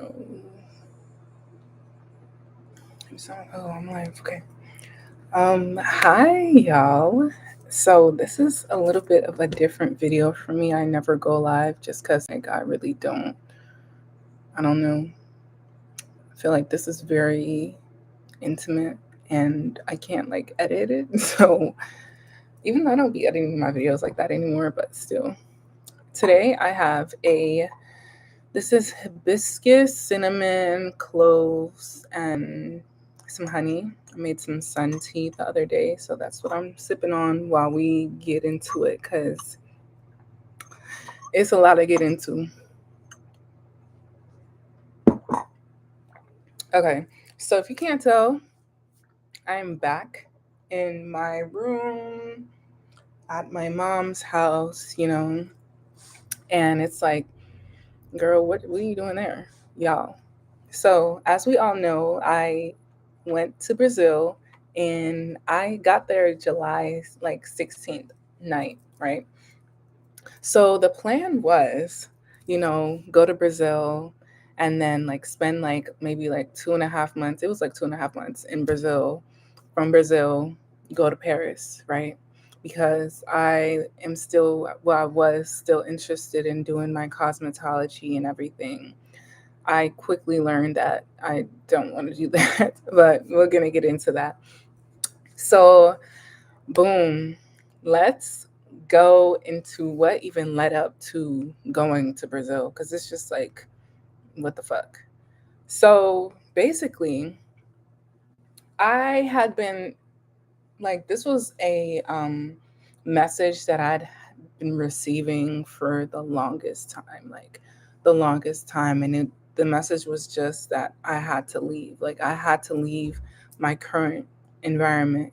Oh, I'm live. Okay. Hi y'all. So this is a little bit of a different video for me. I never go live just because like I really don't. I don't know. I feel like this is very intimate and I can't like edit it. So even though I don't be editing my videos like that anymore, but still. Today I have a this is hibiscus, cinnamon, cloves, and some honey. I made some sun tea the other day, so that's what I'm sipping on while we get into it because it's a lot to get into. Okay, so if you can't tell, I'm back in my room at my mom's house, and it's like, girl, what are you doing there, y'all? So, as we all know, I went to Brazil and I got there July like 16th night, right? So the plan was, go to Brazil and then like spend like maybe like 2.5 months. It was like 2.5 months in Brazil. From Brazil, go to Paris, right? Because I was still interested in doing my cosmetology and everything. I quickly learned that I don't want to do that, but we're going to get into that. So, boom, let's go into what even led up to going to Brazil because it's just like, what the fuck? So, basically, I had been like, this was a message that I'd been receiving for the longest time, like the longest time. And the message was just that I had to leave. Like, I had to leave my current environment.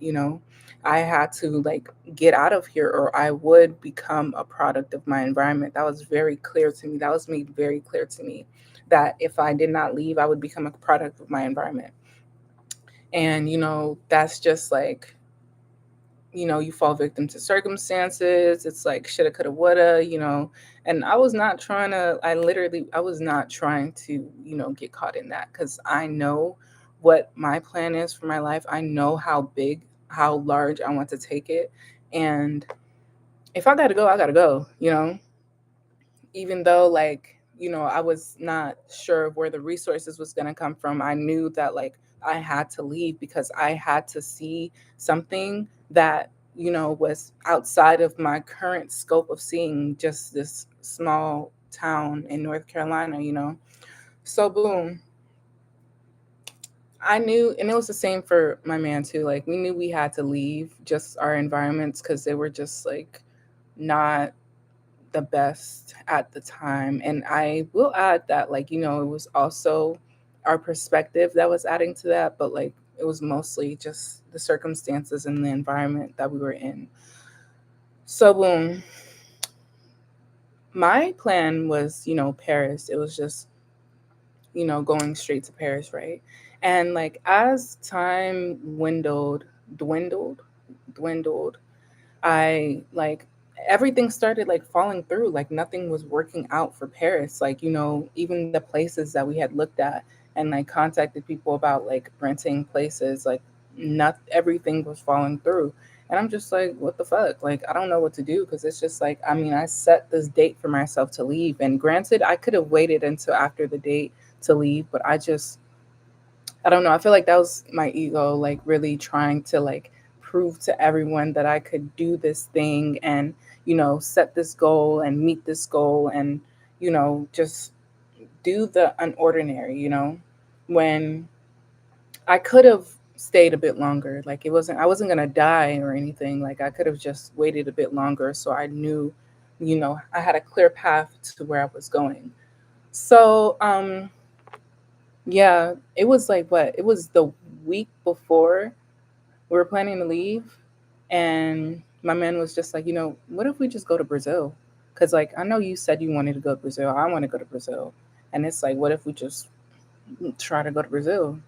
I had to like get out of here or I would become a product of my environment. That was very clear to me. That was made very clear to me that if I did not leave, I would become a product of my environment. And, that's just like, you fall victim to circumstances. It's like shoulda, coulda, woulda. And I was not trying to, get caught in that because I know what my plan is for my life. I know how large I want to take it. And if I gotta go, I gotta go. Even though like, I was not sure of where the resources was gonna come from, I knew that like I had to leave because I had to see something that was outside of my current scope of seeing just this small town in North Carolina. So boom, I knew, and it was the same for my man too. Like we knew we had to leave just our environments because they were just like not the best at the time. And I will add that like, it was also our perspective that was adding to that, but like it was mostly just the circumstances and the environment that we were in. So boom, my plan was, Paris. It was just, going straight to Paris, right? And like as time dwindled, I like everything started like falling through. Like nothing was working out for Paris. Like, even the places that we had looked at and like contacted people about like renting places, like not everything was falling through. And I'm just like, what the fuck? Like, I don't know what to do because it's just like, I mean, I set this date for myself to leave. And granted, I could have waited until after the date to leave, but I don't know. I feel like that was my ego, like really trying to like prove to everyone that I could do this thing and, set this goal and meet this goal and, just do the unordinary, when I could have stayed a bit longer. Like I wasn't going to die or anything. Like I could have just waited a bit longer. So I knew, I had a clear path to where I was going. So, yeah, it was like what? It was the week before we were planning to leave, and my man was just like, what if we just go to Brazil? Because like I know you said you wanted to go to Brazil. I want to go to Brazil, and it's like, what if we just try to go to Brazil?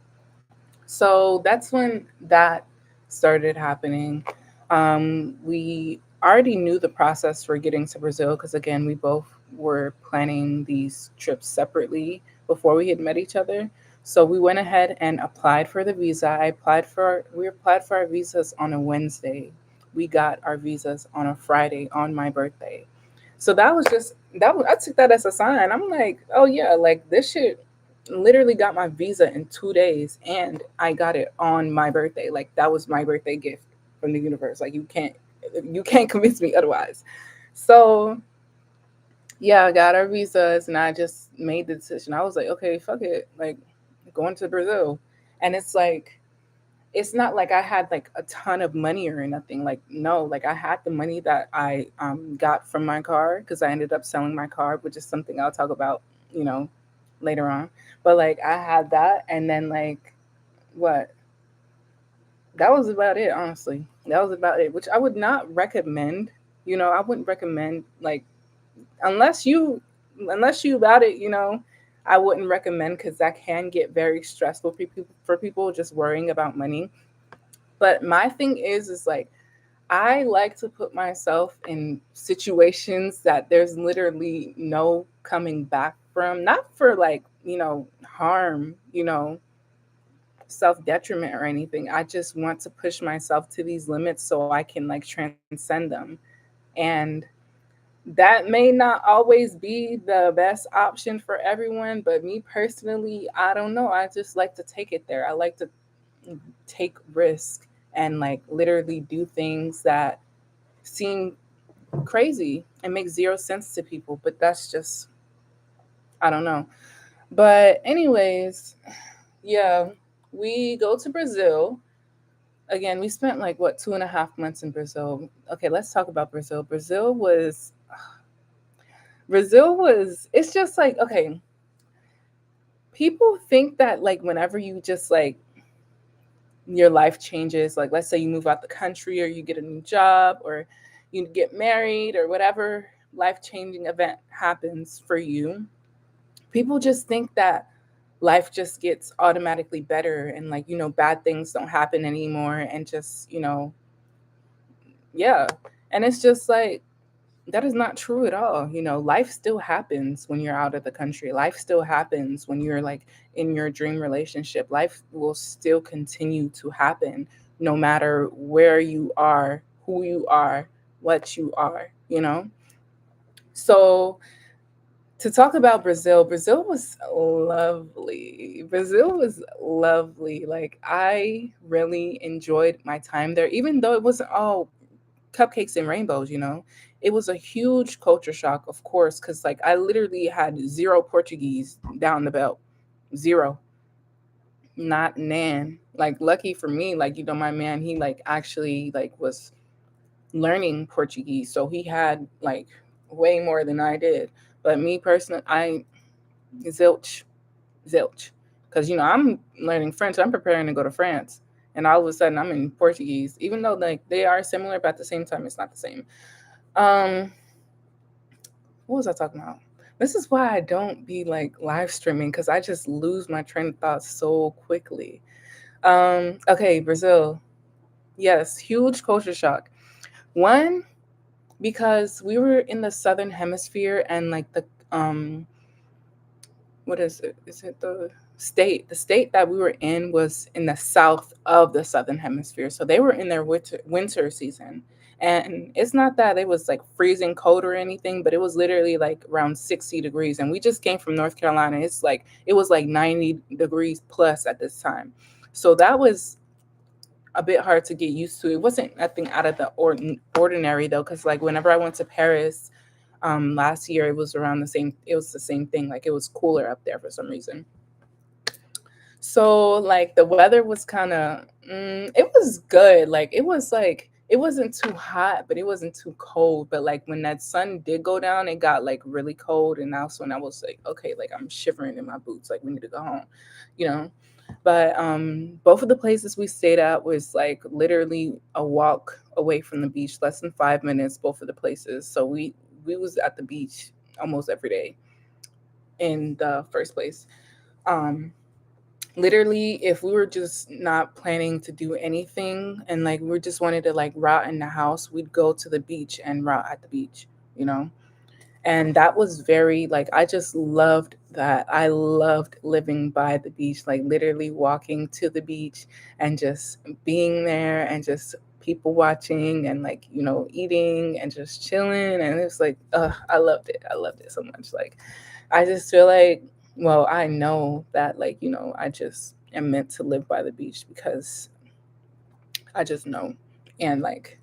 So that's when that started happening. We already knew the process for getting to Brazil because, again, we both were planning these trips separately before we had met each other. So we went ahead and applied for the visa. We applied for our visas on a Wednesday. We got our visas on a Friday on my birthday. So that was just that was I took that as a sign. I'm like, oh yeah, like this shit literally got my visa in 2 days and I got it on my birthday. Like that was my birthday gift from the universe. Like you can't convince me otherwise. So yeah, I got our visas and I just made the decision. I was like, okay, fuck it. Like going to Brazil. And it's not like I had like a ton of money or nothing. Like no, like I had the money that I got from my car because I ended up selling my car, which is something I'll talk about, you know, later on. But like I had that, and then like what? That was about it, honestly. That was about it, which I would not recommend. You know, I wouldn't recommend like unless you unless you about it, you know. I wouldn't recommend because that can get very stressful for people just worrying about money. But my thing is like I like to put myself in situations that there's literally no coming back from, not for like, harm, self detriment or anything. I just want to push myself to these limits so I can like transcend them. And that may not always be the best option for everyone, but me personally, I don't know. I just like to take it there. I like to take risk and like literally do things that seem crazy and make zero sense to people, but that's just I don't know. But anyways, yeah, we go to Brazil. Again, we spent like what 2.5 months in Brazil. Okay, let's talk about Brazil. Brazil was it's just like okay, people think that like whenever you just like your life changes, like let's say you move out the country or you get a new job or you get married or whatever life changing event happens for you, people just think that life just gets automatically better and like bad things don't happen anymore and just yeah. And it's just like that is not true at all. Life still happens when you're out of the country. Life still happens when you're like in your dream relationship. Life will still continue to happen no matter where you are, who you are, what you are. So to talk about Brazil, Brazil was lovely. Brazil was lovely. Like I really enjoyed my time there, even though it wasn't all cupcakes and rainbows. It was a huge culture shock, of course, because like I literally had zero Portuguese down the belt. Zero. Not nan. Like lucky for me, like my man, he like actually like was learning Portuguese. So he had like way more than I did. But me personally, I zilch, zilch. Because I'm learning French. I'm preparing to go to France. And all of a sudden I'm in Portuguese. Even though like they are similar, but at the same time it's not the same. Um, what was I talking about? This is why I don't be like live streaming because I just lose my train of thought so quickly. Okay, Brazil. Yes, huge culture shock. One, because we were in the southern hemisphere and like the what is it? Is it the state? The state that we were in was in the south of the southern hemisphere. So they were in their winter season. And it's not that it was like freezing cold or anything, but it was literally like around 60 degrees. And we just came from North Carolina. It was like 90 degrees plus at this time. So that was a bit hard to get used to. It wasn't nothing out of the ordinary though, because like whenever I went to Paris last year, it was around the same. It was the same thing. Like it was cooler up there for some reason. So like the weather was kind of it was good. Like it wasn't too hot, but it wasn't too cold. But like when that sun did go down, it got like really cold, and that's when I was like, okay, like I'm shivering in my boots. Like we need to go home, you know. But both of the places we stayed at was like literally a walk away from the beach, less than 5 minutes. Both of the places, so we was at the beach almost every day in the first place. Um, Literally if we were just not planning to do anything and like we just wanted to like rot in the house, we'd go to the beach and rot at the beach you know and that was very like I just loved that I loved living by the beach, like literally walking to the beach and just being there and just people watching and like, eating and just chilling. And it's like, I loved it. I loved it so much. Like, I just feel like, well, I know that, like, I just am meant to live by the beach because I just know. And like,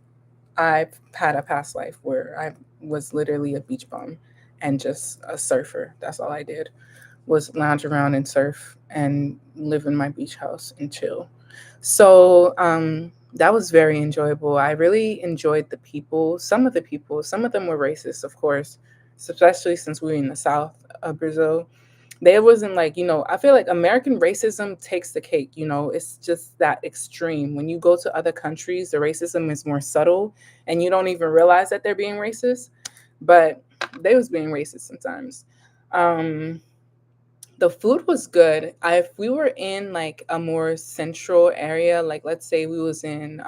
I've had a past life where I was literally a beach bum and just a surfer. That's all I did was lounge around and surf and live in my beach house and chill. So that was very enjoyable. I really enjoyed the people. Some of them were racist, of course, especially since we were in the south of Brazil. There wasn't like, I feel like American racism takes the cake, it's just that extreme. When you go to other countries, the racism is more subtle and you don't even realize that they're being racist, but they was being racist sometimes. Um, the food was good. If we were in like a more central area, like let's say we was in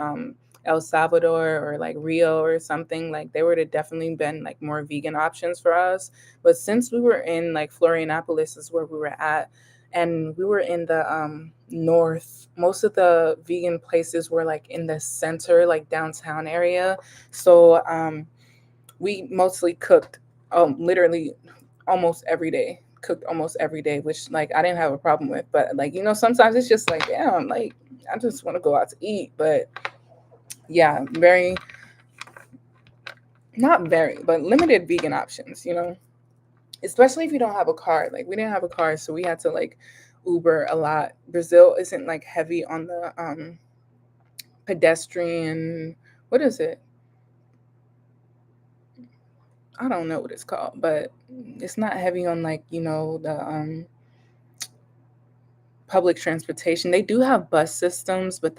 El Salvador or like Rio or something, like there would have definitely been like more vegan options for us. But since we were in like Florianopolis is where we were at, and we were in the north, most of the vegan places were like in the center, like downtown area. So we mostly cooked literally almost every day, cooked almost every day, which like I didn't have a problem with. But like, sometimes it's just like, damn, like I just want to go out to eat. But yeah, very, not very, but limited vegan options, especially if you don't have a car. Like we didn't have a car, so we had to like Uber a lot. Brazil isn't like heavy on the pedestrian, what is it? I don't know what it's called, but it's not heavy on like, the public transportation. They do have bus systems, but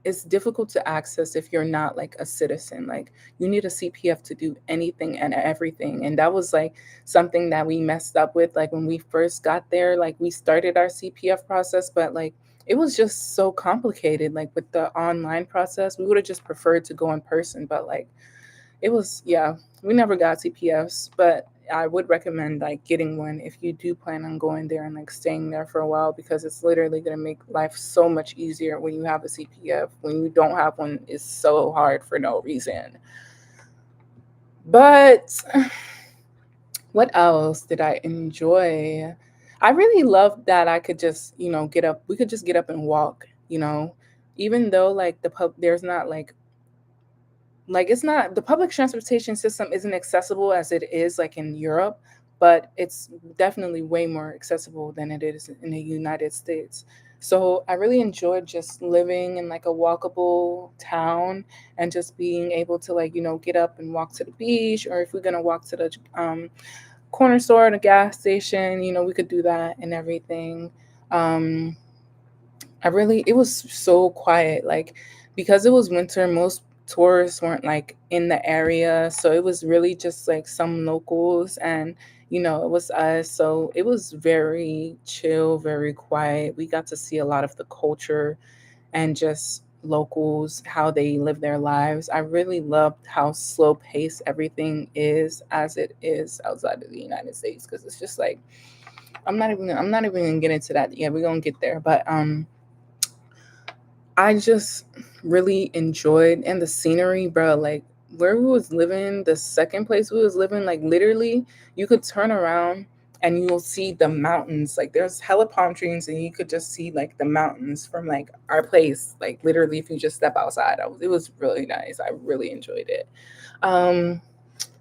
it's difficult to access if you're not like a citizen. Like you need a CPF to do anything and everything. And that was like something that we messed up with. Like when we first got there, like we started our CPF process, but like it was just so complicated. Like with the online process, we would have just preferred to go in person, but like it was, yeah, we never got CPFs, but I would recommend like getting one if you do plan on going there and like staying there for a while because it's literally going to make life so much easier when you have a CPF. When you don't have one, it's so hard for no reason. But what else did I enjoy? I really loved that I could just, get up. We could just get up and walk, even though like there's not like it's not, the public transportation system isn't accessible as it is like in Europe, but it's definitely way more accessible than it is in the United States. So I really enjoyed just living in like a walkable town and just being able to like, get up and walk to the beach, or if we're gonna walk to the corner store and a gas station, we could do that and everything. Um, it was so quiet, like because it was winter, most tourists weren't like in the area. So it was really just like some locals and, it was us. So it was very chill, very quiet. We got to see a lot of the culture and just locals, how they live their lives. I really loved how slow paced everything is as it is outside of the United States. Cause it's just like, I'm not even gonna get into that. Yeah, we're gonna get there. But I just really enjoyed and the scenery, bro. Like where we was living, the second place we was living, like literally you could turn around and you'll see the mountains. Like there's hella palm trees and you could just see like the mountains from like our place. Like literally if you just step outside. It was really nice. I really enjoyed it. Um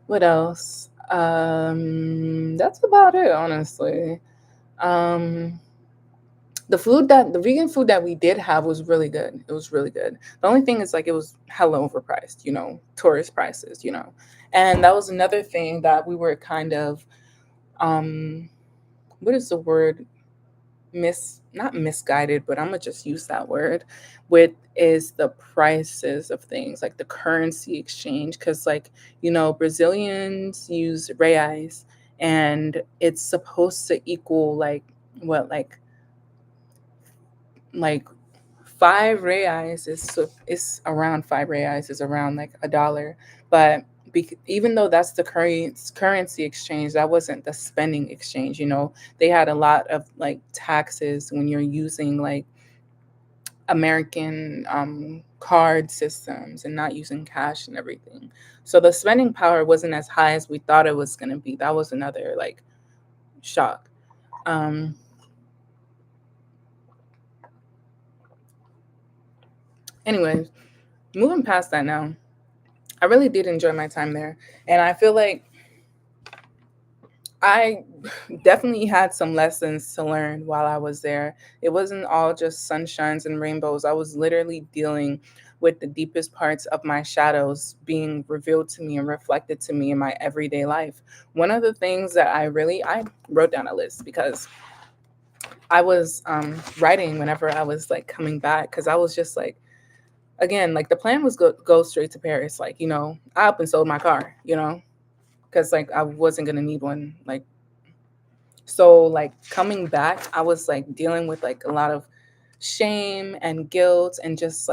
what else? That's about it, honestly. Um the vegan food that we did have was really good. It was really good. The only thing is like it was hella overpriced, tourist prices, And that was another thing that we were kind of um what is the word? Not misguided, but I'm gonna just use that word with is the prices of things, like the currency exchange. Cause like, Brazilians use reais and it's supposed to equal like what like 5 reais is around 5 reais is around like a dollar, but even though that's the currency exchange, that wasn't the spending exchange. They had a lot of like taxes when you're using like American card systems and not using cash and everything. So the spending power wasn't as high as we thought it was going to be. That was another like shock. Um, Anyways, moving past that now, I really did enjoy my time there. And I feel like I definitely had some lessons to learn while I was there. It wasn't all just sunshines and rainbows. I was literally dealing with the deepest parts of my shadows being revealed to me and reflected to me in my everyday life. One of the things that I wrote down a list because I was writing whenever I was like coming back because I was just like, again, like the plan was go straight to Paris. Like, I up and sold my car, because like I wasn't gonna need one. Like, so like coming back, I was like dealing with like a lot of shame and guilt and just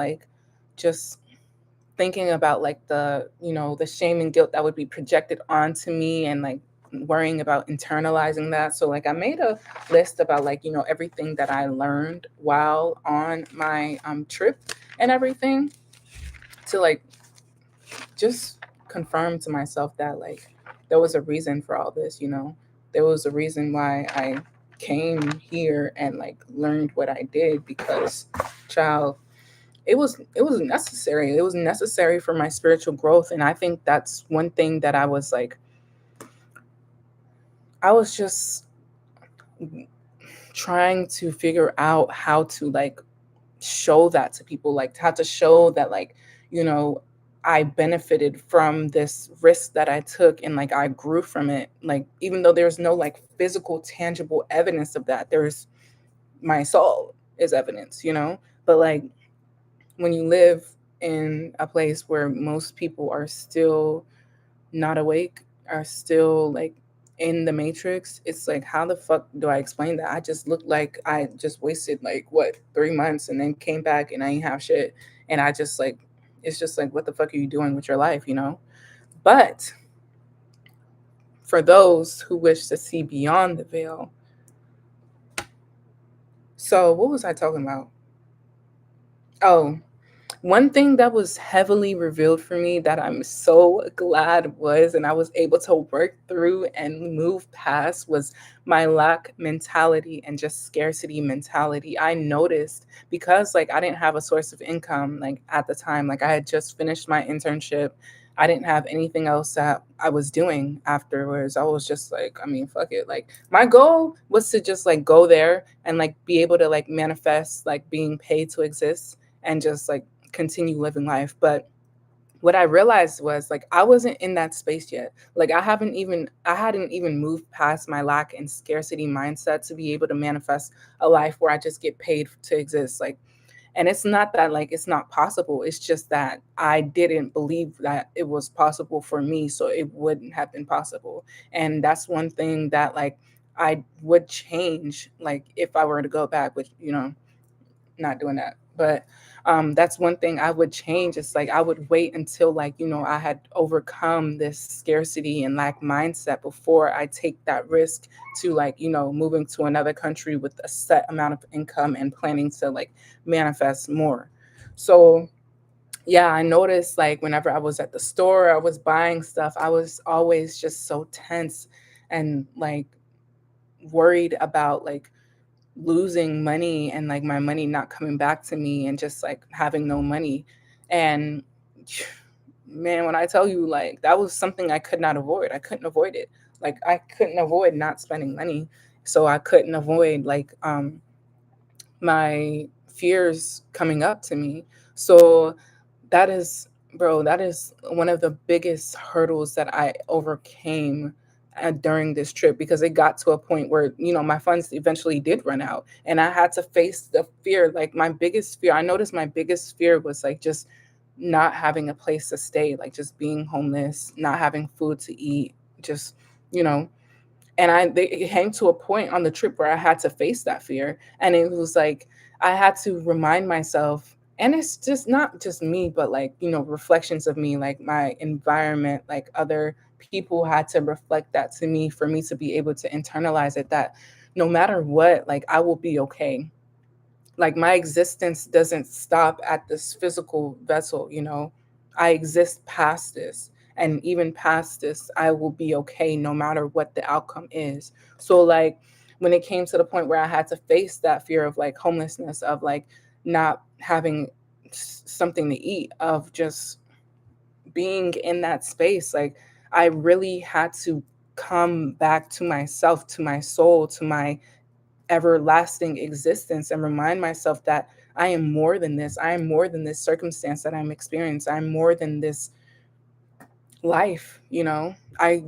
thinking about like the shame and guilt that would be projected onto me and like worrying about internalizing that. So like I made a list about like, everything that I learned while on my trip and everything to like just confirm to myself that like there was a reason for all this. There was a reason why I came here and like learned what I did because child, it was necessary. It was necessary for my spiritual growth. And I think that's one thing that I was just trying to figure out how to like show that to people, like how to show that like, you know, I benefited from this risk that I took and like I grew from it. Like even though there's no like physical tangible evidence of that, there's my soul is evidence. But like when you live in a place where most people are still not awake, are still like in the matrix, it's like how the fuck do I explain that? I just look like I just wasted like what 3 months and then came back and I ain't have shit. And I just like it's just like what the fuck are you doing with your life? But for those who wish to see beyond the veil, so what was I talking about? Oh, one thing that was heavily revealed for me that I'm so glad was, and I was able to work through and move past, was my lack mentality and just scarcity mentality. I noticed because, like, I didn't have a source of income, like, at the time, like, I had just finished my internship. I didn't have anything else that I was doing afterwards. I was just like, I mean, fuck it. Like, my goal was to just, like, go there and, like, be able to, like, manifest, like, being paid to exist and just, like, continue living life. But what I realized was like I wasn't in that space yet. Like I hadn't even moved past my lack and scarcity mindset to be able to manifest a life where I just get paid to exist. Like, and it's not that like it's not possible. It's just that I didn't believe that it was possible for me, so it wouldn't have been possible. And that's one thing that like I would change like if I were to go back, with not doing that. But that's one thing I would change. It's like I would wait until like, I had overcome this scarcity and lack mindset before I take that risk to like, moving to another country with a set amount of income and planning to like manifest more. So yeah, I noticed like whenever I was at the store, I was buying stuff, I was always just so tense and like worried about like losing money and like my money not coming back to me and just like having no money. And man, when I tell you like that was something I could not avoid. I couldn't avoid it. Like I couldn't avoid not spending money. So I couldn't avoid like my fears coming up to me. So that is, bro, that is one of the biggest hurdles that I overcame during this trip because it got to a point where, my funds eventually did run out and I had to face the fear. Like my biggest fear, I noticed my biggest fear was like just not having a place to stay, like just being homeless, not having food to eat, just, you know, and it came to a point on the trip where I had to face that fear. And it was like, I had to remind myself And it's just not just me, but like, reflections of me, like my environment, like other people had to reflect that to me for me to be able to internalize it, that no matter what, like I will be okay. Like my existence doesn't stop at this physical vessel, I exist past this. And even past this, I will be okay no matter what the outcome is. So like when it came to the point where I had to face that fear of like homelessness, of like not having something to eat, of just being in that space, like I really had to come back to myself, to my soul, to my everlasting existence, and remind myself that I am more than this. I am more than this circumstance that I'm experiencing. I'm more than this life. I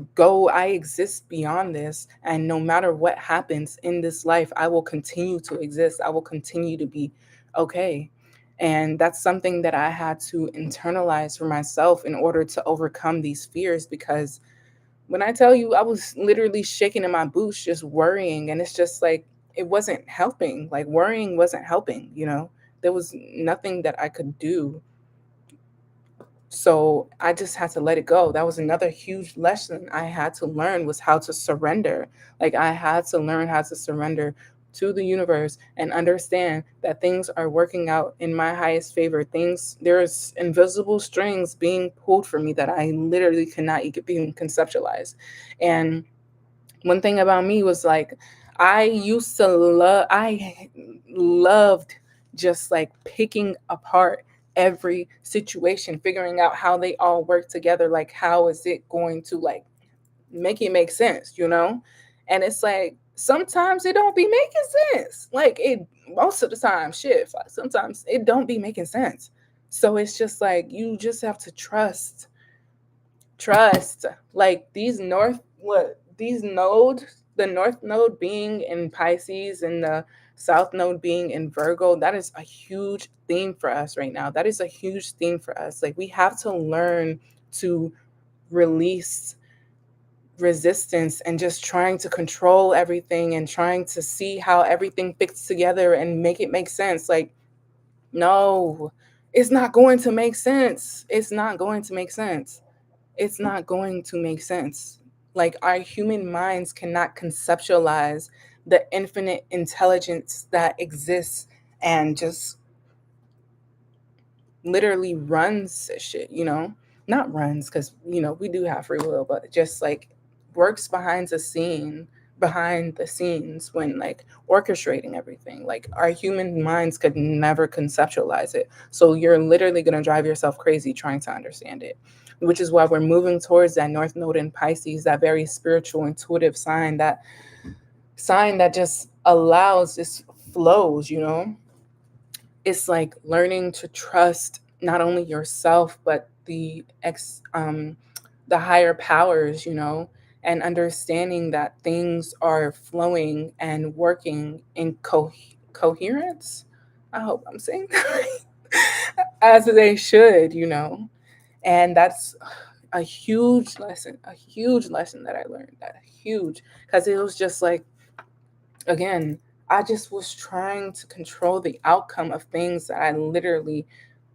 exist beyond this. And no matter what happens in this life, I will continue to exist. I will continue to be okay. And that's something that I had to internalize for myself in order to overcome these fears, because when I tell you, I was literally shaking in my boots, just worrying. And it's just like, it wasn't helping. Like, worrying wasn't helping. There was nothing that I could do. So I just had to let it go. That was another huge lesson I had to learn, was how to surrender. Like, I had to learn how to surrender to the universe and understand that things are working out in my highest favor. There's invisible strings being pulled for me that I literally cannot even conceptualize. And one thing about me was like, I loved just like picking apart every situation, figuring out how they all work together. Like, how is it going to like make it make sense? And it's like, sometimes it don't be making sense. Like, it, most of the time, shit, like, sometimes it don't be making sense. So it's just like, you just have to trust. Like, these nodes, the north node being in Pisces and the south node being in Virgo, that is a huge theme for us right now. That is a huge theme for us. Like, we have to learn to release resistance and just trying to control everything and trying to see how everything fits together and make it make sense. Like, no, it's not going to make sense. It's not going to make sense. It's not going to make sense. Like, our human minds cannot conceptualize the infinite intelligence that exists and just literally runs shit. Not runs, because we do have free will, but just like works behind the scenes when like orchestrating everything. Like, our human minds could never conceptualize it. So you're literally going to drive yourself crazy trying to understand it, which is why we're moving towards that north node in Pisces, that very spiritual, intuitive sign that just allows this flows. It's like learning to trust not only yourself, but the higher powers, and understanding that things are flowing and working in coherence. I hope I'm saying that right. As they should. And that's a huge lesson that I learned. That huge, because it was just like, again, I just was trying to control the outcome of things that I literally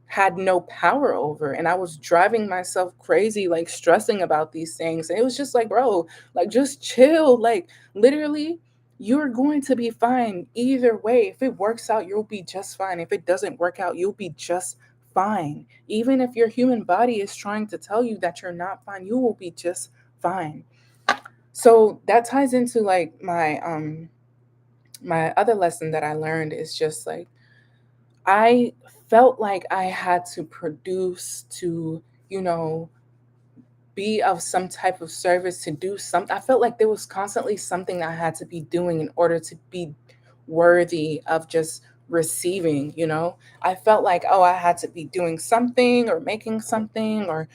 had no power over. And I was driving myself crazy, like stressing about these things. And it was just like, bro, like, just chill. Like, literally, you're going to be fine either way. If it works out, you'll be just fine. If it doesn't work out, you'll be just fine. Even if your human body is trying to tell you that you're not fine, you will be just fine. So that ties into like my other lesson that I learned is just like, I felt like I had to produce to, you know, be of some type of service, to do something. I felt like there was constantly something I had to be doing in order to be worthy of just receiving. I felt like, oh, I had to be doing something or making something or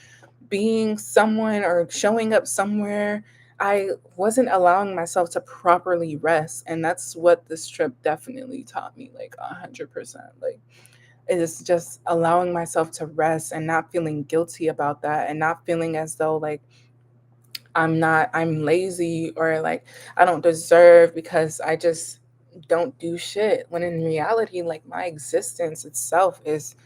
being someone or showing up somewhere. I wasn't allowing myself to properly rest. And that's what this trip definitely taught me, like 100%. Like, it is just allowing myself to rest and not feeling guilty about that, and not feeling as though like I'm lazy, or like I don't deserve because I just don't do shit. When in reality, like, my existence itself is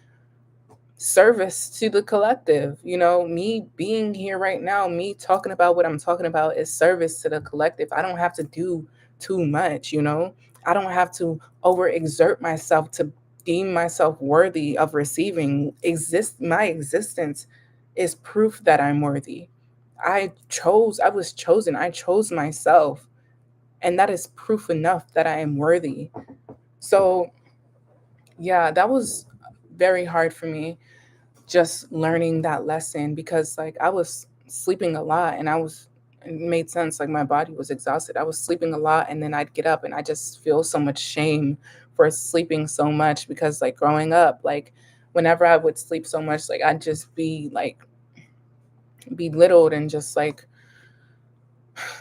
service to the collective. You know, me being here right now, me talking about what I'm talking about is service to the collective. I don't have to do too much, you know? I don't have to overexert myself to deem myself worthy of receiving. My existence is proof that I'm worthy. I was chosen, I chose myself, and that is proof enough that I am worthy. So, yeah, that was very hard for me, just learning that lesson, because like I was sleeping a lot and it made sense, like my body was exhausted. I was sleeping a lot and then I'd get up and I just feel so much shame for sleeping so much, because like growing up, like whenever I would sleep so much, like I'd just be like belittled and just like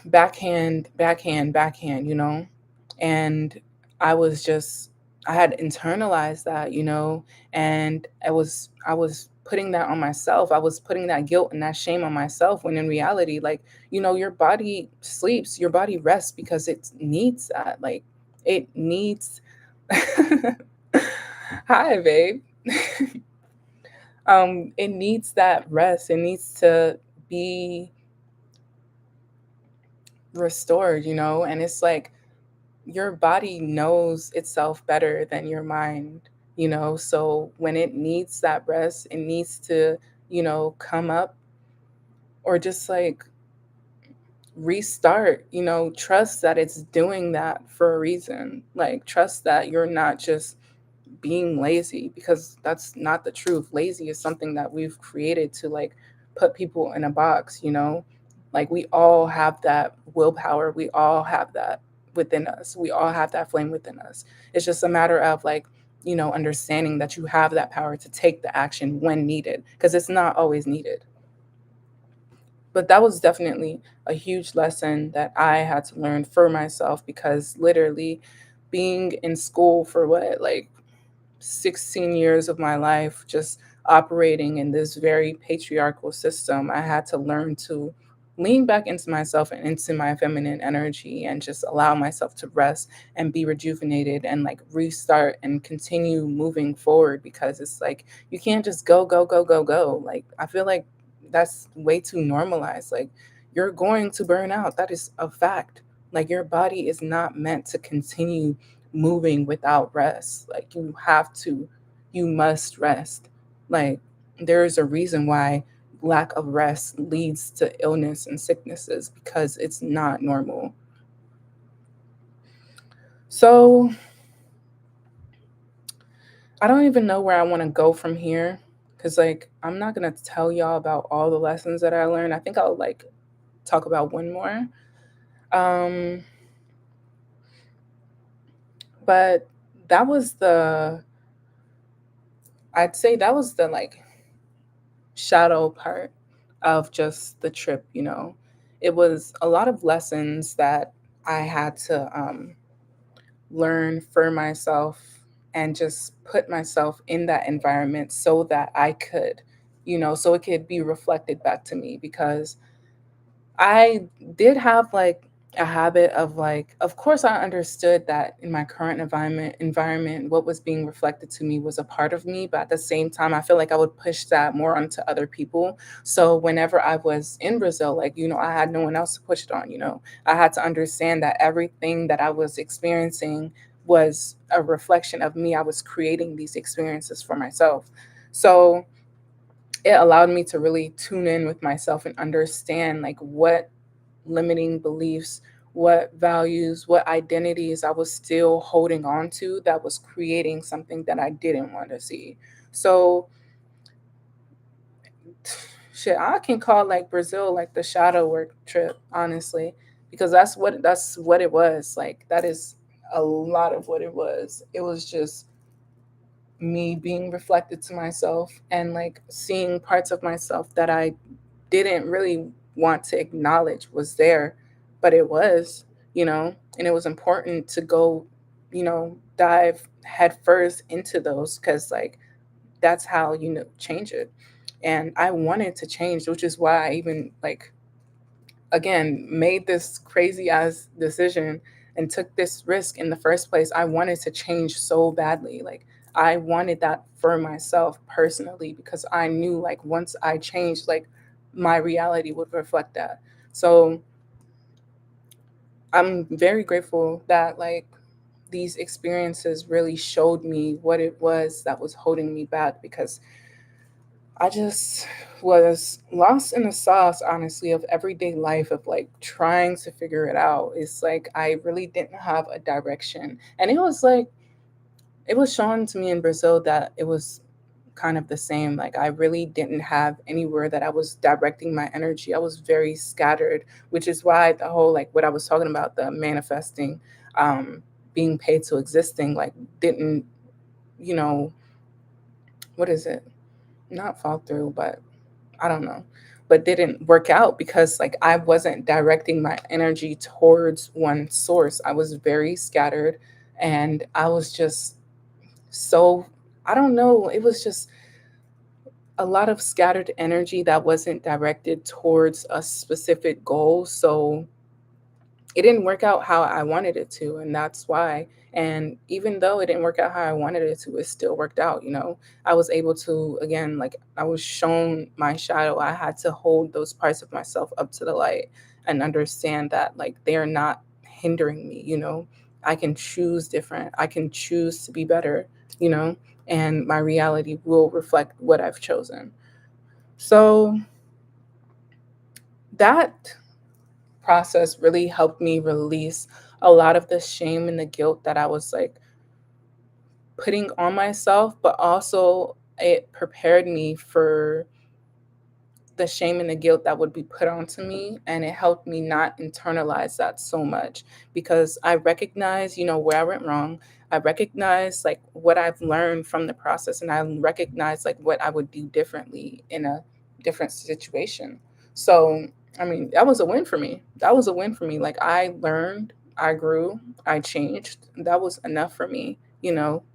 backhand, you know? And I was just, I had internalized that, you know, and I was putting that on myself. I was putting that guilt and that shame on myself, when in reality, like, you know, your body sleeps, your body rests because it needs that. Like it needs Hi, babe. It needs that rest. It needs to be restored, you know? And it's like your body knows itself better than your mind, you know? So when it needs that rest, it needs to, you know, come up or just like restart, you know, trust that it's doing that for a reason. Like, trust that you're not just being lazy, because that's not the truth. Lazy is something that we've created to like put people in a box, you know? Like we all have that willpower. We all have that within us. We all have that flame within us. It's just a matter of like, you know, understanding that you have that power to take the action when needed, because it's not always needed. But that was definitely a huge lesson that I had to learn for myself, because literally being in school for what, like 16 years of my life, just operating in this very patriarchal system, I had to learn to lean back into myself and into my feminine energy and just allow myself to rest and be rejuvenated and like restart and continue moving forward, because it's like you can't just go, go, go, go, go. Like, I feel like that's way too normalized. Like, you're going to burn out. That is a fact. Like, your body is not meant to continue moving without rest. Like you must rest. Like, there is a reason why lack of rest leads to illness and sicknesses, because it's not normal. So I don't even know where I want to go from here, because like I'm not gonna tell y'all about all the lessons that I learned. I think I'll like talk about one more. Um, but that was the I'd say that was the like shadow part of just the trip, you know. It was a lot of lessons that I had to learn for myself and just put myself in that environment so that I could, you know, so it could be reflected back to me, because I did have like a habit of like, of course I understood that in my current environment what was being reflected to me was a part of me, but at the same time I feel like I would push that more onto other people. So whenever I was in Brazil, like, you know, I had no one else to push it on, you know. I had to understand that everything that I was experiencing was a reflection of me. I was creating these experiences for myself. So it allowed me to really tune in with myself and understand like what limiting beliefs, what values, what identities I was still holding on to that was creating something that I didn't want to see. So shit, I can call like Brazil like the shadow work trip, honestly, because that's what it was. Like, that is a lot of what it was. It was just me being reflected to myself and like seeing parts of myself that I didn't really want to acknowledge was there, but it was, you know, and it was important to go, you know, dive headfirst into those, because like that's how you know change it. And I wanted to change, which is why I even like again made this crazy ass decision and took this risk in the first place. I wanted to change so badly. Like, I wanted that for myself personally because I knew like once I changed, like my reality would reflect that. So I'm very grateful that like these experiences really showed me what it was that was holding me back because I just was lost in the sauce, honestly, of everyday life, of like trying to figure it out. It's like I really didn't have a direction. And it was like, it was shown to me in Brazil that it was kind of the same. Like I really didn't have anywhere that I was directing my energy. I was very scattered, which is why the whole like what I was talking about, the manifesting, um, being paid to existing, like didn't, you know, what is it? Not fall through, but I don't know, but didn't work out because like I wasn't directing my energy towards one source. I was very scattered and I was just so, I don't know, it was just a lot of scattered energy that wasn't directed towards a specific goal. So it didn't work out how I wanted it to, and that's why. And even though it didn't work out how I wanted it to, it still worked out. I was able to, again, like I was shown my shadow. I had to hold those parts of myself up to the light and understand that like they're not hindering me. I can choose different. I can choose to be better. you know and my reality will reflect what I've chosen. So that process really helped me release a lot of the shame and the guilt that I was like putting on myself, but also it prepared me for the shame and the guilt that would be put onto me. And it helped me not internalize that so much because I recognize, where I went wrong. I recognize like what I've learned from the process, and I recognize like what I would do differently in a different situation. So, I mean, that was a win for me. That was a win for me. Like I learned, I grew, I changed. That was enough for me,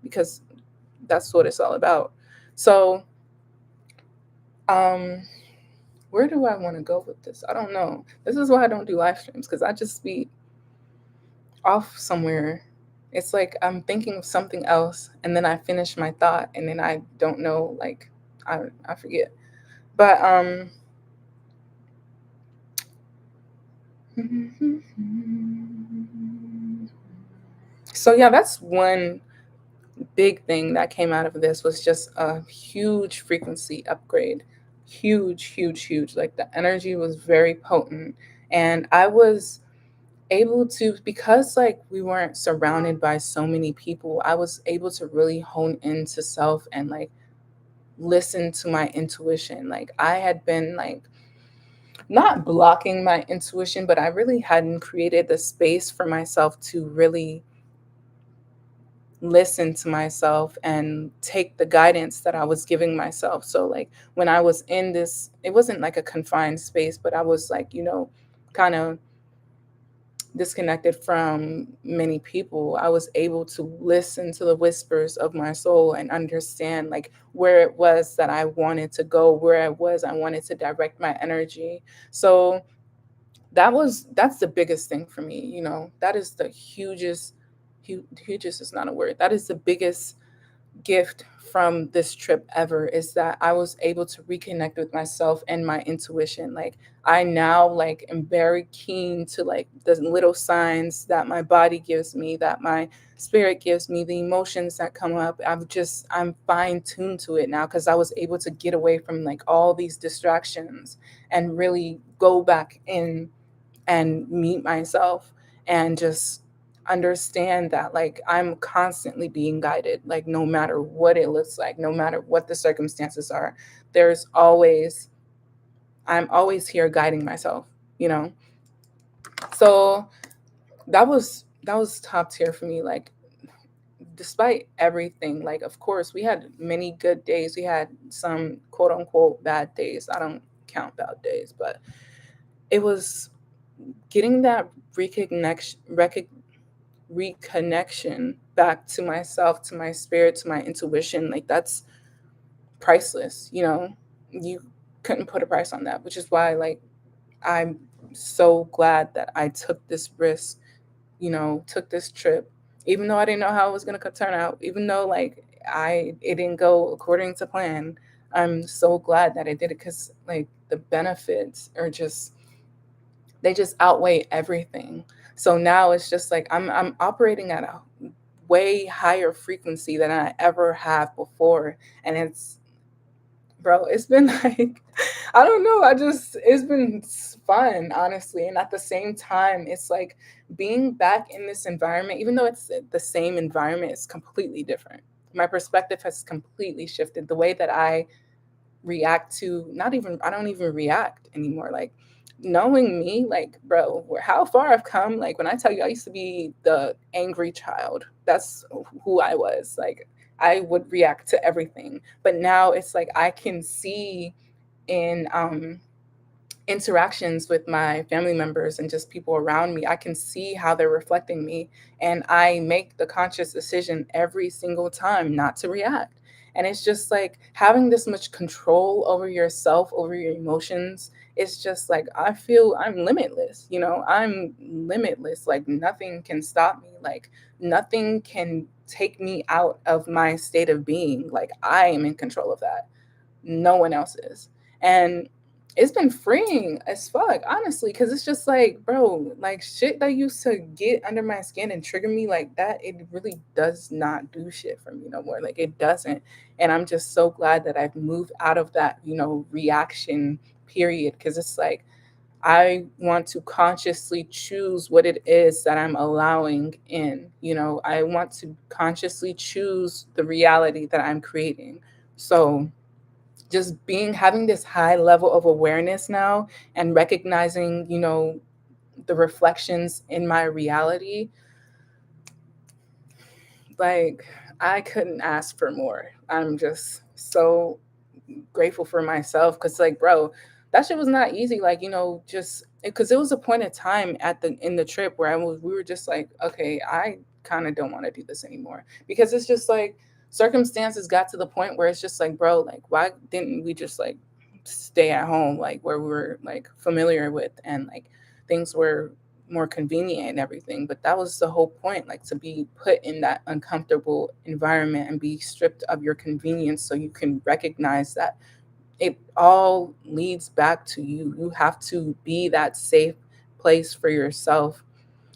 because that's what it's all about. So, um, where do I want to go with this? I don't know. This is why I don't do live streams because I just be off somewhere. It's like I'm thinking of something else and then I finish my thought and then I don't know, like I forget. But so yeah, that's one big thing that came out of this was just a huge frequency upgrade. Huge, huge, huge. Like the energy was very potent and I was able to, because like we weren't surrounded by so many people, I was able to really hone into self and like listen to my intuition. Like I had been like not blocking my intuition, but I really hadn't created the space for myself to really listen to myself and take the guidance that I was giving myself. So like when I was in this, it wasn't like a confined space, but I was like, kind of disconnected from many people. I was able to listen to the whispers of my soul and understand like where it was that I wanted to go, where I wanted to direct my energy. So that's the biggest thing for me. That is the hugest is not a word. That is the biggest gift from this trip ever, is that I was able to reconnect with myself and my intuition. Like I now like am very keen to like the little signs that my body gives me, that my spirit gives me, the emotions that come up. I'm fine tuned to it now because I was able to get away from like all these distractions and really go back in and meet myself and just understand that like I'm constantly being guided, like no matter what it looks like, no matter what the circumstances are, there's always I'm always here guiding myself, you know. So that was top tier for me. Like despite everything, like of course we had many good days, we had some quote unquote bad days. I don't count bad days, but it was getting that reconnection back to myself, to my spirit, to my intuition. Like that's priceless. You couldn't put a price on that, which is why like I'm so glad that I took this risk, took this trip even though I didn't know how it was going to turn out, even though like it didn't go according to plan. I'm so glad that I did it because like the benefits are just, they just outweigh everything. So now it's just like I'm operating at a way higher frequency than I ever have before. And it's, bro, it's been like, I don't know, it's been fun, honestly. And at the same time, it's like being back in this environment, even though it's the same environment, is completely different. My perspective has completely shifted. The way that I react to, not even, I don't even react anymore. Like, knowing me, like, bro, how far I've come. Like, when I tell you I used to be the angry child, that's who I was. Like, I would react to everything. But now it's like I can see in interactions with my family members and just people around me, I can see how they're reflecting me. And I make the conscious decision every single time not to react. And it's just like having this much control over yourself, over your emotions. It's just like I feel I'm limitless, I'm limitless. Like nothing can stop me. Like nothing can take me out of my state of being. Like I am in control of that. No one else is. And it's been freeing as fuck, honestly, because it's just like, bro, like shit that used to get under my skin and trigger me like that, it really does not do shit for me no more. Like it doesn't. And I'm just so glad that I've moved out of that, reaction period. Because it's like, I want to consciously choose what it is that I'm allowing in. I want to consciously choose the reality that I'm creating. So, just having this high level of awareness now and recognizing, the reflections in my reality, like I couldn't ask for more. I'm just so grateful for myself because like, bro, that shit was not easy. Like, just because it was a point of time in the trip where we were just like, okay, I kind of don't want to do this anymore, because it's just like circumstances got to the point where it's just like, bro, like why didn't we just like stay at home, like where we were like familiar with, and like things were more convenient and everything. But that was the whole point, like to be put in that uncomfortable environment and be stripped of your convenience so you can recognize that it all leads back to you. You have to be that safe place for yourself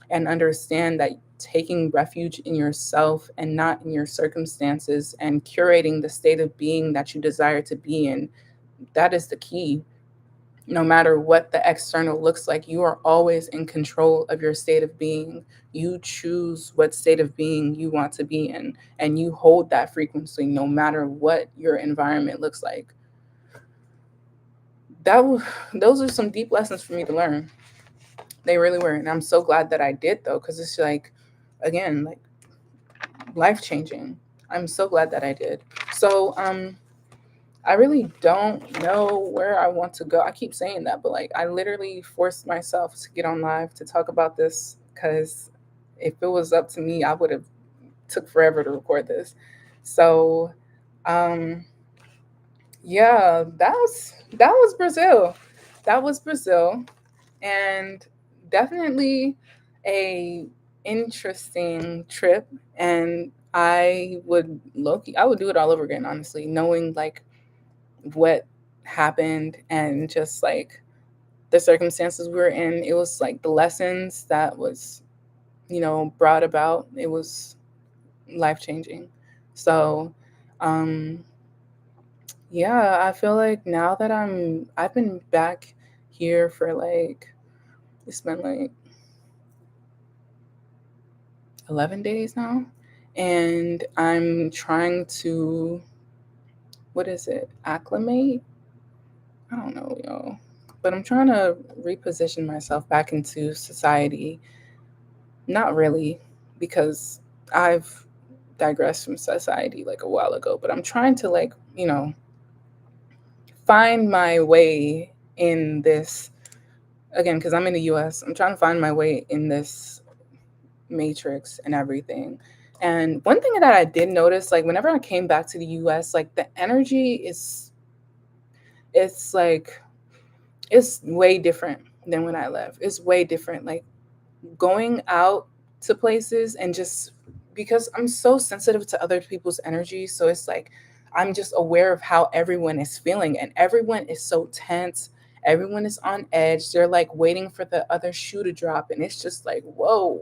and understand that taking refuge in yourself and not in your circumstances and curating the state of being that you desire to be in, that is the key. No matter what the external looks like, you are always in control of your state of being. You choose what state of being you want to be in, and you hold that frequency no matter what your environment looks like. Those are some deep lessons for me to learn. They really were, and I'm so glad that I did though, because it's like, again, like life changing. I'm so glad that I did. So, I really don't know where I want to go. I keep saying that, but like I literally forced myself to get on live to talk about this because if it was up to me, I would have took forever to record this. So, um, yeah, that was Brazil. That was Brazil, and definitely a interesting trip. And I would do it all over again, honestly, knowing like what happened and just like the circumstances we were in. It was like the lessons that was, brought about. It was life changing. So, um, yeah, I feel like now that I've been back here for like, it's been like 11 days now. And I'm trying to, what is it, acclimate? I don't know, but I'm trying to reposition myself back into society. Not really, because I've digressed from society like a while ago, but I'm trying to like, find my way in this again, because I'm in the US. I'm trying to find my way in this matrix and everything. And one thing that I did notice, like whenever I came back to the US, like the energy it's like it's way different than when I left. It's way different. Like going out to places and just because I'm so sensitive to other people's energy. So it's like I'm just aware of how everyone is feeling, and everyone is so tense. Everyone is on edge. They're like waiting for the other shoe to drop. And it's just like, whoa,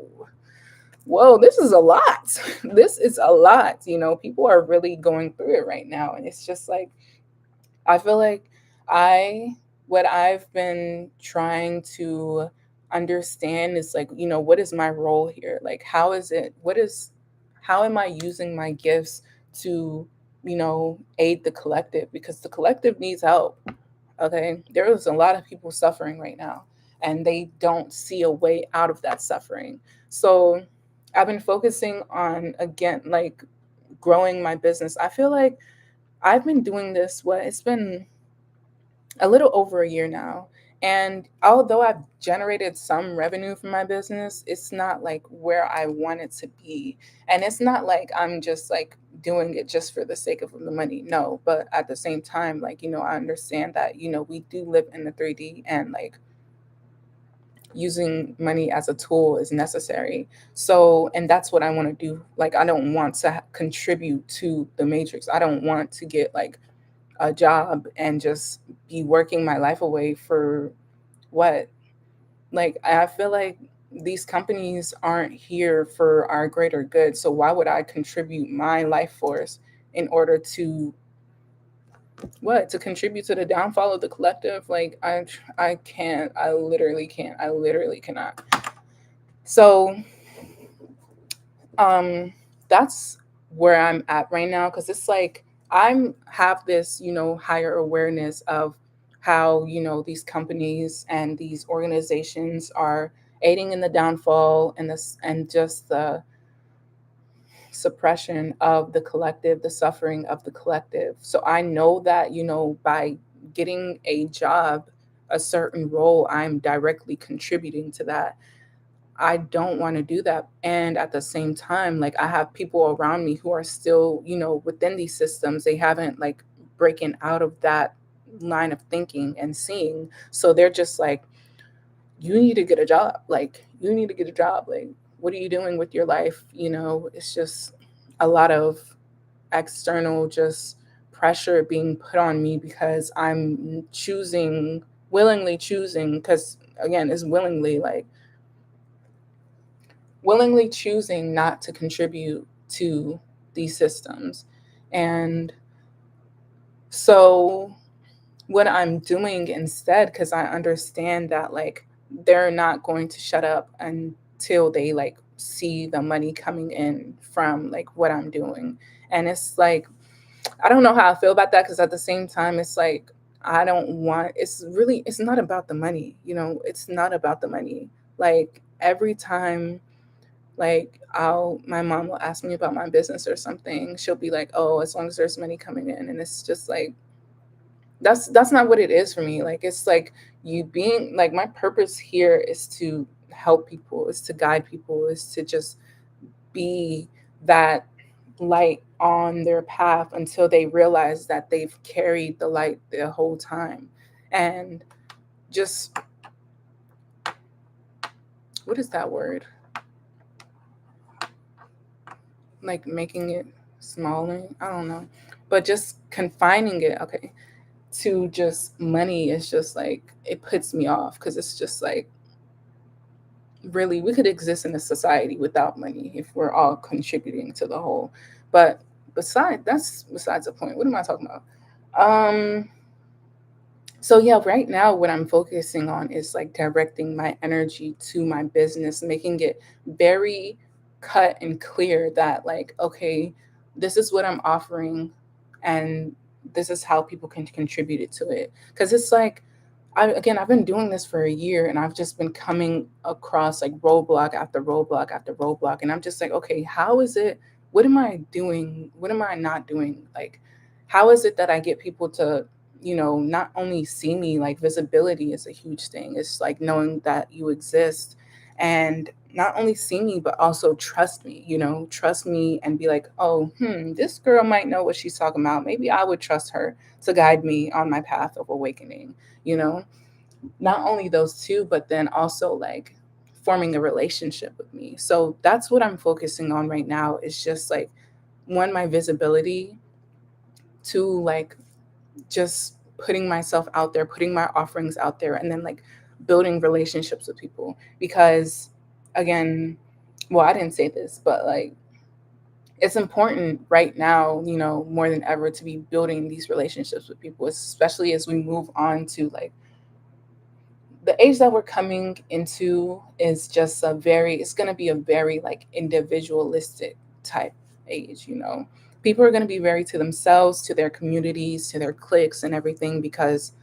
this is a lot. This is a lot. People are really going through it right now. And it's just like, I feel like I, what I've been trying to understand is like, what is my role here? Like, how am I using my gifts to, aid the collective? Because the collective needs help. Okay. There is a lot of people suffering right now, and they don't see a way out of that suffering. So I've been focusing on, again, like growing my business. I feel like I've been doing this, it's been a little over a year now. And although I've generated some revenue from my business, it's not like where I want it to be. And it's not like I'm just like doing it just for the sake of the money. No, but at the same time, like, I understand that, we do live in the 3D, and like using money as a tool is necessary. So, and that's what I want to do. Like, I don't want to contribute to the matrix. I don't want to get like a job and just be working my life away for what? Like, I feel like these companies aren't here for our greater good. So why would I contribute my life force in order to what? To contribute to the downfall of the collective? Like, I can't. I literally can't. I literally cannot. So um that's where I'm at right now, because it's like I'm have this, higher awareness of how, these companies and these organizations are aiding in the downfall and this and just the suppression of the collective, the suffering of the collective. So I know that, by getting a job, a certain role, I'm directly contributing to that. I don't want to do that. And at the same time, like, I have people around me who are still, within these systems. They haven't like breaking out of that line of thinking and seeing. So they're just like, you need to get a job. Like, you need to get a job. Like, what are you doing with your life? It's just a lot of external just pressure being put on me because I'm willingly choosing, because again, it's willingly choosing not to contribute to these systems. And so what I'm doing instead, because I understand that like they're not going to shut up until they like see the money coming in from like what I'm doing. And it's like, I don't know how I feel about that, because at the same time, it's like, I don't want, it's not about the money, it's not about the money. Like, every time, like, my mom will ask me about my business or something. She'll be like, "Oh, as long as there's money coming in," and it's just like that's not what it is for me. Like, it's like you being like, my purpose here is to help people, is to guide people, is to just be that light on their path until they realize that they've carried the light the whole time, and just what is that word? Like making it smaller. I don't know. But just confining it, okay, to just money is just like it puts me off, because it's just like, really, we could exist in a society without money if we're all contributing to the whole. But that's besides the point. What am I talking about? Um so yeah, right now what I'm focusing on is like directing my energy to my business, making it very cut and clear that like, okay, this is what I'm offering, and this is how people can contribute it to it. Because it's like, I've been doing this for a year, and I've just been coming across like roadblock after roadblock after roadblock, and I'm just like, okay, how is it? What am I doing? What am I not doing? Like, how is it that I get people to, not only see me? Like, visibility is a huge thing. It's like knowing that you exist, and not only see me but also trust me. Trust me and be like, oh, this girl might know what she's talking about. Maybe I would trust her to guide me on my path of awakening. you know not only those two, but then also like forming a relationship with me. So that's what I'm focusing on right now, is just like, one, my visibility, two, like just putting myself out there, putting my offerings out there, and then like building relationships with people. Because again, well, I didn't say this, but like, it's important right now, more than ever, to be building these relationships with people, especially as we move on to like the age that we're coming into. Is just it's going to be a very like individualistic type age. People are going to be very to themselves, to their communities, to their cliques and everything, because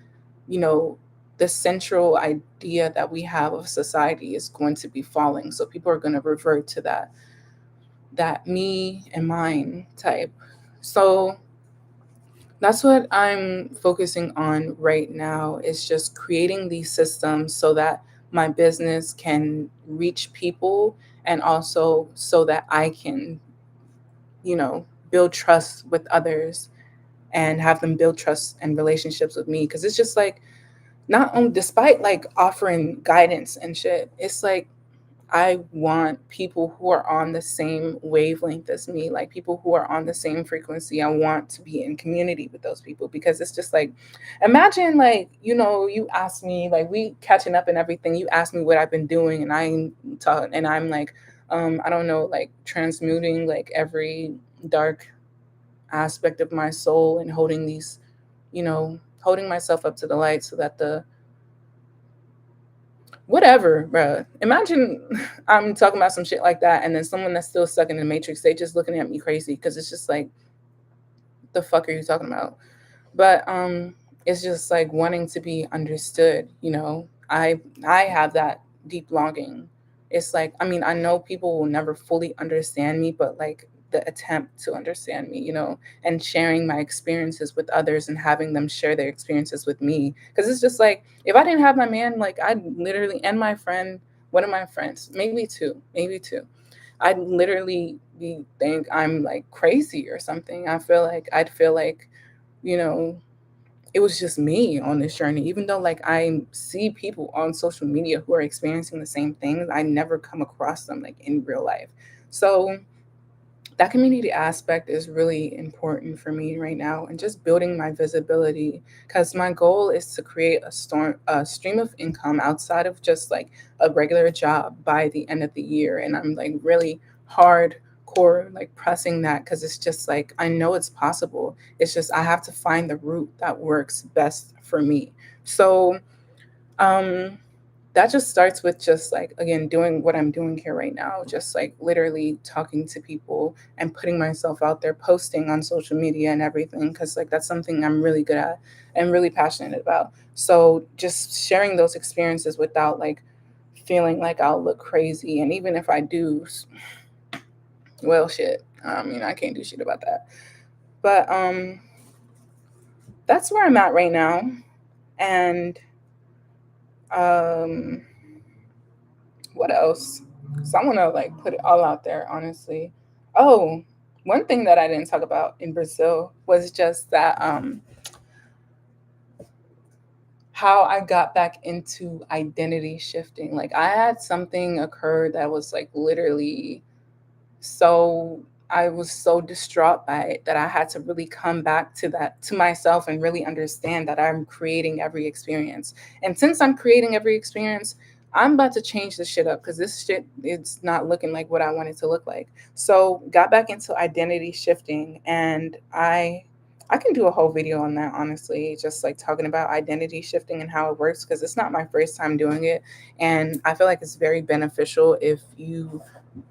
you know the central idea that we have of society is going to be falling. So people are going to revert to that me and mine type. So that's what I'm focusing on right now, is just creating these systems so that my business can reach people, and also so that I can, build trust with others, and have them build trust and relationships with me. Because it's just like, not only, despite like offering guidance and shit, it's like I want people who are on the same wavelength as me, like people who are on the same frequency. I want to be in community with those people, because it's just like, imagine like, you ask me, like, we catching up and everything. You ask me what I've been doing, and I'm like, I don't know, like transmuting like every dark aspect of my soul, and holding myself up to the light, so that the whatever, bruh. Imagine I'm talking about some shit like that, and then someone that's still stuck in the matrix, they just looking at me crazy, because it's just like, the fuck are you talking about? But it's just like wanting to be understood. I have that deep longing. It's like, I mean, I know people will never fully understand me, but like the attempt to understand me, and sharing my experiences with others, and having them share their experiences with me. Because it's just like, if I didn't have my man, like, I'd literally, and my friend, one of my friends, maybe two, I'd literally think I'm like crazy or something. I'd feel like, you know, it was just me on this journey. Even though like I see people on social media who are experiencing the same things, I never come across them like in real life. So that community aspect is really important for me right now, and just building my visibility, because my goal is to create a stream of income outside of just like a regular job by the end of the year. And I'm like really hardcore like pressing that, because it's just like, I know it's possible. It's just I have to find the route that works best for me. So um that just starts with just like, again, doing what I'm doing here right now, just like literally talking to people and putting myself out there, posting on social media and everything, because like that's something I'm really good at and really passionate about. So just sharing those experiences without like feeling like I'll look crazy. And even if I do, well, shit, I can't do shit about that. But that's where I'm at right now. And um what else? So I want to like put it all out there, honestly. Oh, one thing that I didn't talk about in Brazil was just that how I got back into identity shifting. Like, I had something occur that was like literally, so I was so distraught by it that I had to really come back to myself, and really understand that I'm creating every experience. And since I'm creating every experience, I'm about to change this shit up, because this shit, it's not looking like what I want it to look like. So got back into identity shifting, and I can do a whole video on that, honestly, just like talking about identity shifting and how it works, because it's not my first time doing it. And I feel like it's very beneficial if you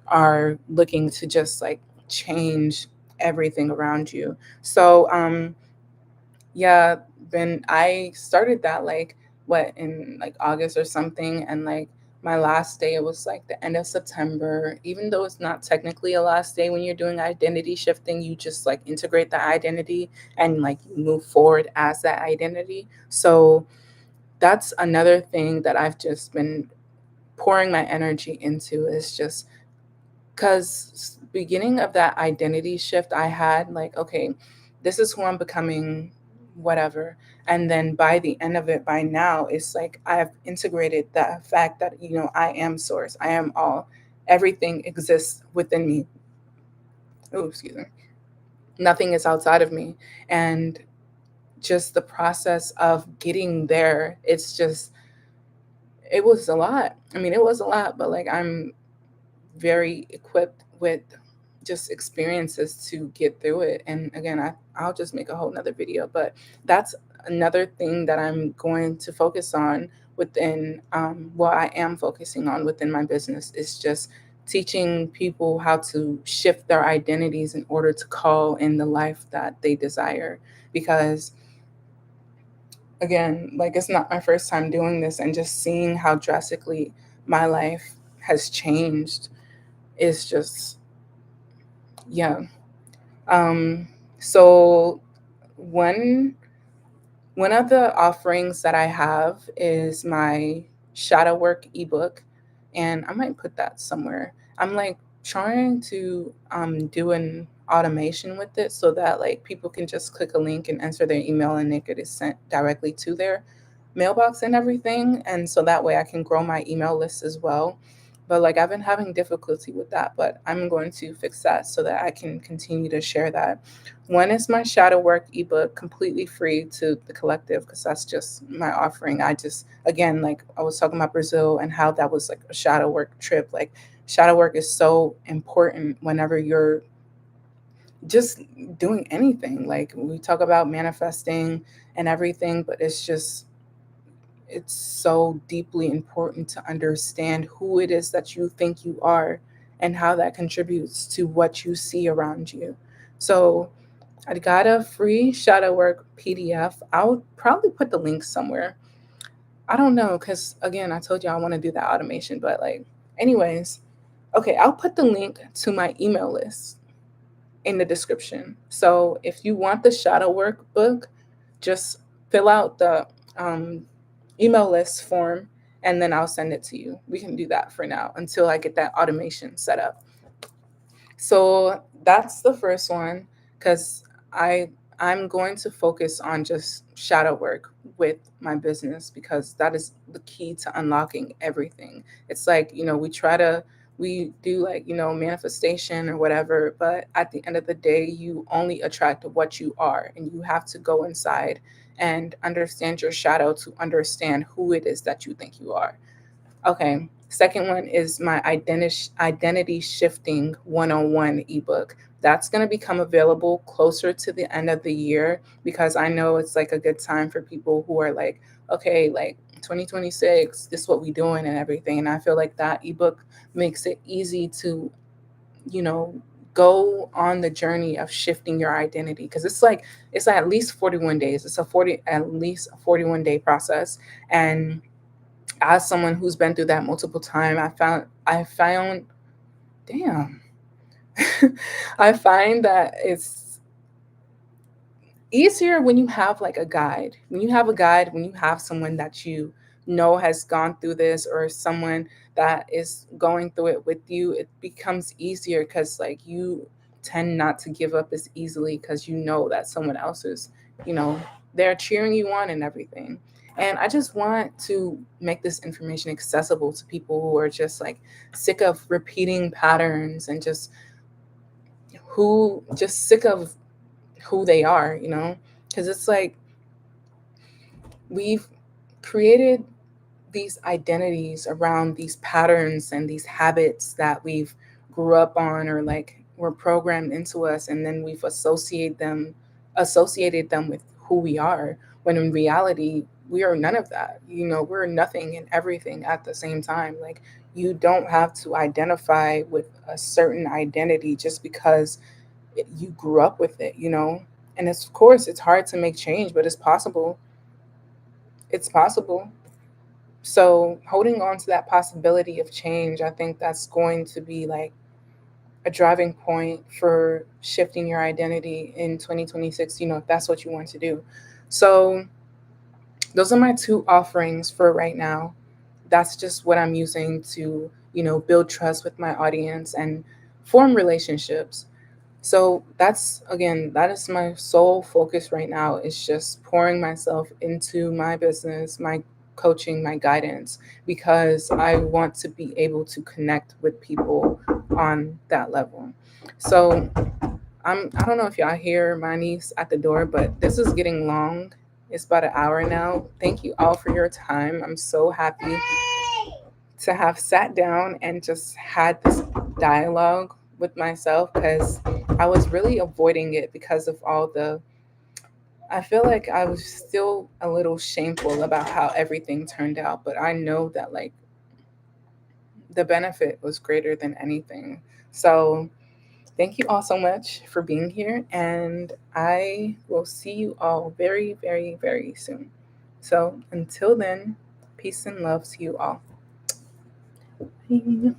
are looking to just like change everything around you. So yeah, then I started that like, what, in like August or something, and like my last day, it was like the end of September. Even though it's not technically a last day when you're doing identity shifting, you just like integrate that identity, and like you move forward as that identity. So that's another thing that I've just been pouring my energy into, is just because beginning of that identity shift, I had like, okay, this is who I'm becoming. whatever. And then by the end of it, by now, it's like I've integrated the fact that, I am source, I am all, everything exists within me. Oh, excuse me. Nothing is outside of me. And just the process of getting there, it was a lot. I mean, it was a lot, but like I'm very equipped with just experiences to get through it. And again, I'll just make a whole nother video, but that's another thing that I'm going to focus on within, what I am focusing on within my business is just teaching people how to shift their identities in order to call in the life that they desire. Because again, like it's not my first time doing this, and just seeing how drastically my life has changed is just, yeah. So one one of the offerings that I have is my shadow work ebook, and I might put that somewhere. I'm like trying to do an automation with it so that like people can just click a link and enter their email and it is sent directly to their mailbox and everything. And so that way I can grow my email list as well. But like I've been having difficulty with that, but I'm going to fix that so that I can continue to share that. One is my shadow work ebook, completely free to the collective, because that's just my offering. I just, again, like I was talking about Brazil and how that was like a shadow work trip. Like, shadow work is so important whenever you're just doing anything. Like, we talk about manifesting and everything, but it's so deeply important to understand who it is that you think you are and how that contributes to what you see around you. So, I got a free shadow work PDF. I'll probably put the link somewhere. I don't know, because again, I told you I want to do that automation, but like, anyways, okay, I'll put the link to my email list in the description. So if you want the shadow work book, just fill out the email list form and then I'll send it to you. We can do that for now until I get that automation set up. So that's the first one, because I I'm going to focus on just shadow work with my business, because that is the key to unlocking everything. It's like, we do like, manifestation or whatever, but at the end of the day, you only attract what you are, and you have to go inside and understand your shadow to understand who it is that you think you are. Okay. Second one is my identity shifting 101 ebook. That's going to become available closer to the end of the year, because I know it's like a good time for people who are like, okay, like 2026, this is what we doing and everything. And I feel like that ebook makes it easy to, you know, go on the journey of shifting your identity, because it's at least 41 days. It's a 40 at least a 41-day process. And as someone who's been through that multiple times, I found damn. I find that it's easier when you have like a guide. When you have a guide, when you have someone that you know has gone through this, or someone that is going through it with you, it becomes easier, because like you tend not to give up as easily, because you know that someone else is, you know, they're cheering you on and everything. And I just want to make this information accessible to people who are just like sick of repeating patterns, and just sick of who they are, because it's like we've created these identities around these patterns and these habits that we've grew up on, or like were programmed into us, and then we've associated them with who we are, when in reality we are none of that. We're nothing and everything at the same time. Like, you don't have to identify with a certain identity just because you grew up with it. And it's, of course, it's hard to make change, but it's possible. It's possible. So holding on to that possibility of change, I think that's going to be like a driving point for shifting your identity in 2026, if that's what you want to do. So those are my two offerings for right now. That's just what I'm using to, build trust with my audience and form relationships. So that is my sole focus right now, is just pouring myself into my business, my coaching, my guidance, because I want to be able to connect with people on that level. So I don't know if y'all hear my niece at the door, but this is getting long. It's about an hour now. Thank you all for your time. I'm so happy to have sat down and just had this dialogue with myself, because I was really avoiding it because of all the, I feel like I was still a little shameful about how everything turned out, but I know that like the benefit was greater than anything. So thank you all so much for being here, and I will see you all very, very, very soon. So until then, peace and love to you all. Bye.